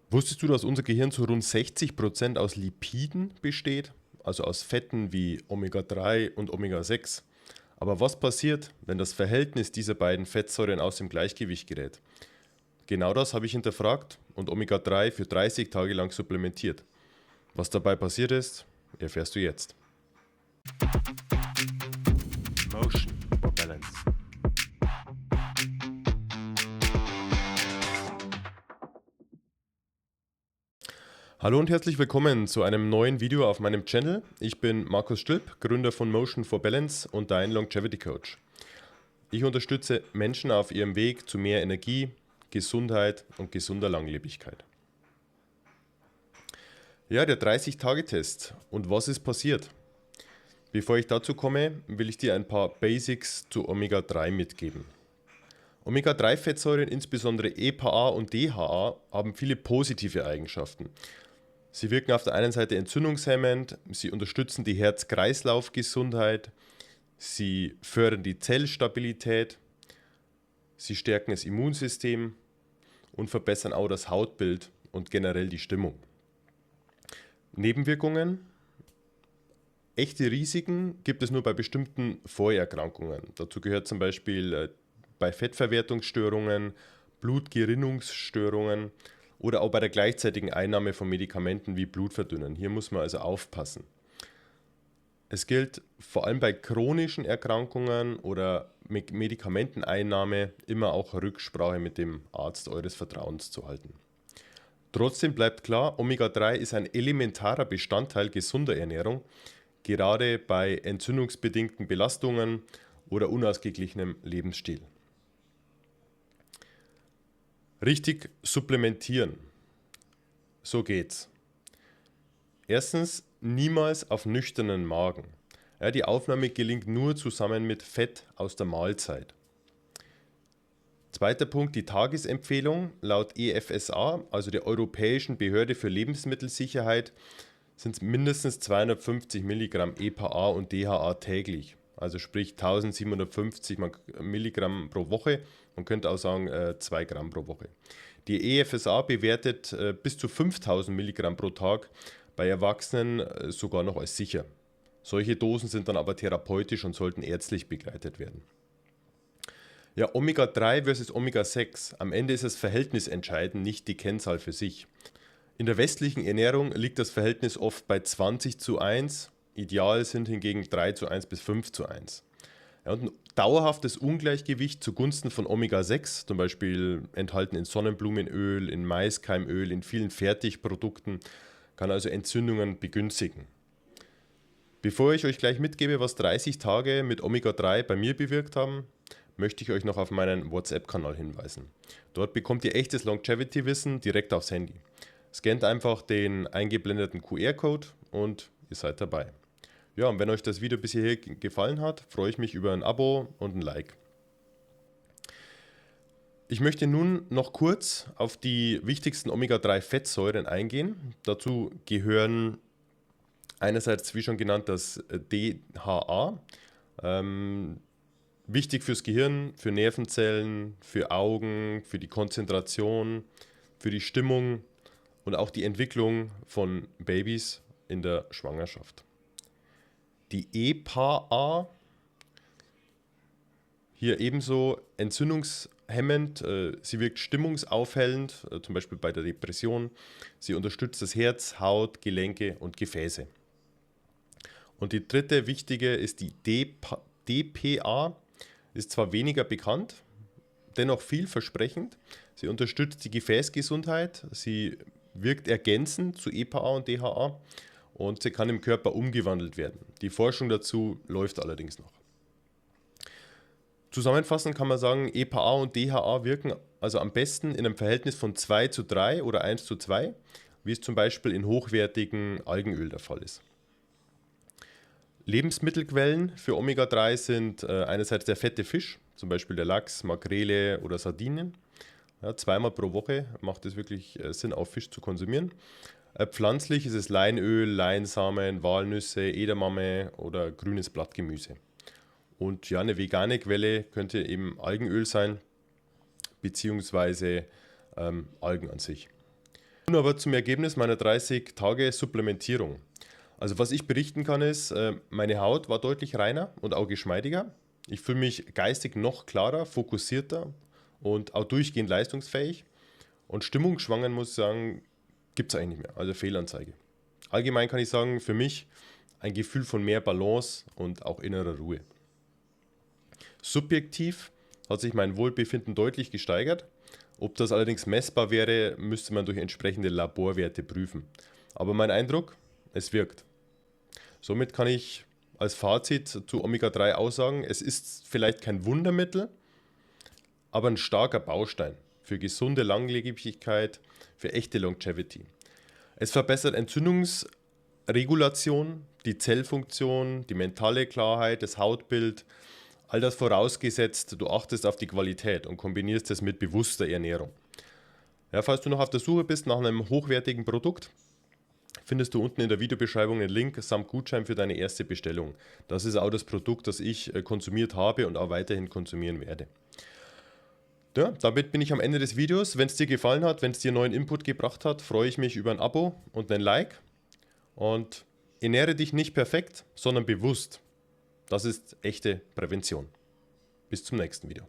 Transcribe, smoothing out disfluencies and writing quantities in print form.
Wusstest du, dass unser Gehirn zu rund 60% aus Lipiden besteht, also aus Fetten wie Omega-3 und Omega-6? Aber was passiert, wenn das Verhältnis dieser beiden Fettsäuren aus dem Gleichgewicht gerät? Genau das habe ich hinterfragt und Omega-3 für 30 Tage lang supplementiert. Was dabei passiert ist, erfährst du jetzt. Motion for Balance. Hallo und herzlich willkommen zu einem neuen Video auf meinem Channel. Ich bin Markus Stilp, Gründer von Motion for Balance und dein Longevity Coach. Ich unterstütze Menschen auf ihrem Weg zu mehr Energie, Gesundheit und gesunder Langlebigkeit. Ja, der 30-Tage-Test. Und was ist passiert? Bevor ich dazu komme, will ich dir ein paar Basics zu Omega-3 mitgeben. Omega-3-Fettsäuren, insbesondere EPA und DHA, haben viele positive Eigenschaften. Sie wirken auf der einen Seite entzündungshemmend, sie unterstützen die Herz-Kreislauf-Gesundheit, sie fördern die Zellstabilität, sie stärken das Immunsystem und verbessern auch das Hautbild und generell die Stimmung. Nebenwirkungen. Echte Risiken gibt es nur bei bestimmten Vorerkrankungen. Dazu gehört zum Beispiel bei Fettverwertungsstörungen, Blutgerinnungsstörungen oder auch bei der gleichzeitigen Einnahme von Medikamenten wie Blutverdünnern. Hier muss man also aufpassen. Es gilt vor allem bei chronischen Erkrankungen oder Medikamenteneinnahme immer auch Rücksprache mit dem Arzt eures Vertrauens zu halten. Trotzdem bleibt klar, Omega-3 ist ein elementarer Bestandteil gesunder Ernährung, gerade bei entzündungsbedingten Belastungen oder unausgeglichenem Lebensstil. Richtig supplementieren. So geht's. Erstens, niemals auf nüchternen Magen. Ja, die Aufnahme gelingt nur zusammen mit Fett aus der Mahlzeit. Zweiter Punkt, die Tagesempfehlung. Laut EFSA, also der Europäischen Behörde für Lebensmittelsicherheit, sind es mindestens 250 Milligramm EPA und DHA täglich. Also sprich 1750 Milligramm pro Woche. Man könnte auch sagen 2 Gramm pro Woche. Die EFSA bewertet bis zu 5000 Milligramm pro Tag, bei Erwachsenen sogar noch als sicher. Solche Dosen sind dann aber therapeutisch und sollten ärztlich begleitet werden. Ja, Omega-3 versus Omega-6. Am Ende ist das Verhältnis entscheidend, nicht die Kennzahl für sich. In der westlichen Ernährung liegt das Verhältnis oft bei 20:1. Ideal sind hingegen 3:1 bis 5:1. Ja, und ein dauerhaftes Ungleichgewicht zugunsten von Omega-6, zum Beispiel enthalten in Sonnenblumenöl, in Maiskeimöl, in vielen Fertigprodukten, kann also Entzündungen begünstigen. Bevor ich euch gleich mitgebe, was 30 Tage mit Omega-3 bei mir bewirkt haben, möchte ich euch noch auf meinen WhatsApp-Kanal hinweisen. Dort bekommt ihr echtes Longevity-Wissen direkt aufs Handy. Scannt einfach den eingeblendeten QR-Code und ihr seid dabei. Ja, und wenn euch das Video bis hierher gefallen hat, freue ich mich über ein Abo und ein Like. Ich möchte nun noch kurz auf die wichtigsten Omega-3-Fettsäuren eingehen. Dazu gehören einerseits, wie schon genannt, das DHA. Wichtig fürs Gehirn, für Nervenzellen, für Augen, für die Konzentration, für die Stimmung und auch die Entwicklung von Babys in der Schwangerschaft. Die EPA, hier ebenso entzündungshemmend, sie wirkt stimmungsaufhellend, zum Beispiel bei der Depression. Sie unterstützt das Herz, Haut, Gelenke und Gefäße. Und die dritte wichtige ist die DPA, ist zwar weniger bekannt, dennoch vielversprechend. Sie unterstützt die Gefäßgesundheit, sie wirkt ergänzend zu EPA und DHA und sie kann im Körper umgewandelt werden. Die Forschung dazu läuft allerdings noch. Zusammenfassend kann man sagen, EPA und DHA wirken also am besten in einem Verhältnis von 2:3 oder 1:2, wie es zum Beispiel in hochwertigen Algenöl der Fall ist. Lebensmittelquellen für Omega-3 sind einerseits der fette Fisch, zum Beispiel der Lachs, Makrele oder Sardinen. Ja, zweimal pro Woche macht es wirklich Sinn, auch Fisch zu konsumieren. Pflanzlich ist es Leinöl, Leinsamen, Walnüsse, Edamame oder grünes Blattgemüse. Und ja, eine vegane Quelle könnte eben Algenöl sein, beziehungsweise Algen an sich. Nun aber zum Ergebnis meiner 30 Tage Supplementierung. Also was ich berichten kann ist, meine Haut war deutlich reiner und auch geschmeidiger. Ich fühle mich geistig noch klarer, fokussierter und auch durchgehend leistungsfähig. Und stimmungsschwanger, muss ich sagen, gibt es eigentlich nicht mehr. Also Fehlanzeige. Allgemein kann ich sagen, für mich ein Gefühl von mehr Balance und auch innerer Ruhe. Subjektiv hat sich mein Wohlbefinden deutlich gesteigert. Ob das allerdings messbar wäre, müsste man durch entsprechende Laborwerte prüfen. Aber mein Eindruck, es wirkt. Somit kann ich als Fazit zu Omega-3 aussagen, es ist vielleicht kein Wundermittel, aber ein starker Baustein für gesunde Langlebigkeit, für echte Longevity. Es verbessert Entzündungsregulation, die Zellfunktion, die mentale Klarheit, das Hautbild. All das vorausgesetzt, du achtest auf die Qualität und kombinierst es mit bewusster Ernährung. Ja, falls du noch auf der Suche bist nach einem hochwertigen Produkt, findest du unten in der Videobeschreibung einen Link samt Gutschein für deine erste Bestellung. Das ist auch das Produkt, das ich konsumiert habe und auch weiterhin konsumieren werde. Ja, damit bin ich am Ende des Videos. Wenn es dir gefallen hat, wenn es dir neuen Input gebracht hat, freue ich mich über ein Abo und ein Like. Und ernähre dich nicht perfekt, sondern bewusst. Das ist echte Prävention. Bis zum nächsten Video.